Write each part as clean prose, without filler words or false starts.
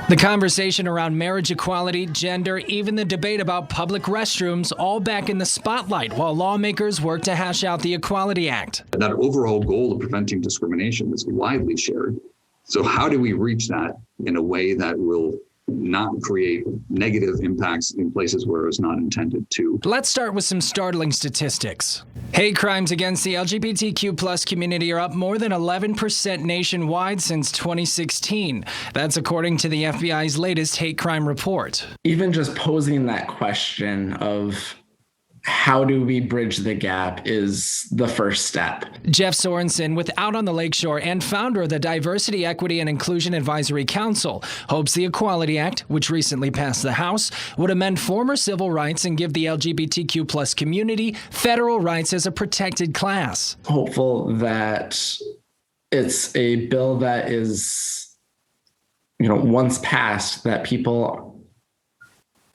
The conversation around marriage equality, gender, even the debate about public restrooms, all back in the spotlight while lawmakers work to hash out the Equality Act. That overall goal of preventing discrimination is widely shared. So how do we reach that in a way that will not create negative impacts in places where it's not intended to? Let's start with some startling statistics. Hate crimes against the LGBTQ plus community are up more than 11% nationwide since 2016. That's according to the FBI's latest hate crime report. Even just posing that question of how do we bridge the gap is the first step. Jeff Sorensen with Out on the Lakeshore and founder of the Diversity, Equity, and Inclusion Advisory Council hopes the Equality Act, which recently passed the House, would amend former civil rights and give the LGBTQ plus community federal rights as a protected class. Hopeful that it's a bill that is, once passed, that people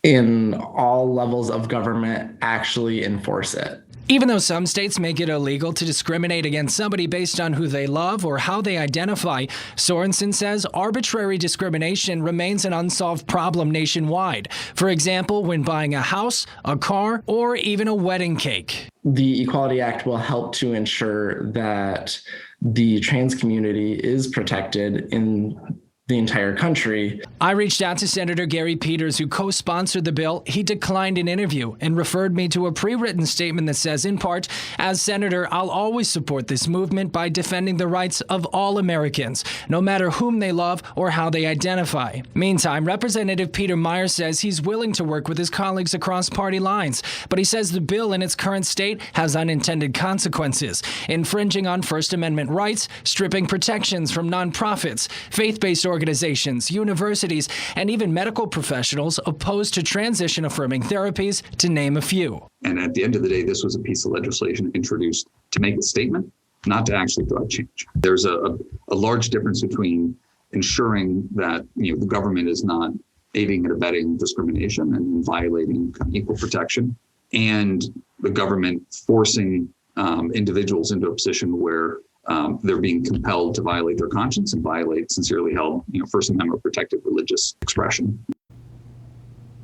in all levels of government actually enforce it. Even though some states make it illegal to discriminate against somebody based on who they love or how they identify, Sorensen says arbitrary discrimination remains an unsolved problem nationwide. For example, when buying a house, a car, or even a wedding cake. The Equality Act will help to ensure that the trans community is protected in the entire country. I reached out to Senator Gary Peters, who co-sponsored the bill. He declined an interview and referred me to a pre-written statement that says, in part, as senator, I'll always support this movement by defending the rights of all Americans, no matter whom they love or how they identify. Meantime, Representative Peter Meyer says he's willing to work with his colleagues across party lines, but he says the bill in its current state has unintended consequences, infringing on First Amendment rights, stripping protections from nonprofits, faith-based organizations, universities, and even medical professionals opposed to transition-affirming therapies, to name a few. And at the end of the day, this was a piece of legislation introduced to make a statement, not to actually drive change. There's a large difference between ensuring that the government is not aiding and abetting discrimination and violating equal protection, and the government forcing individuals into a position where they're being compelled to violate their conscience and violate sincerely held, First Amendment protected religious expression.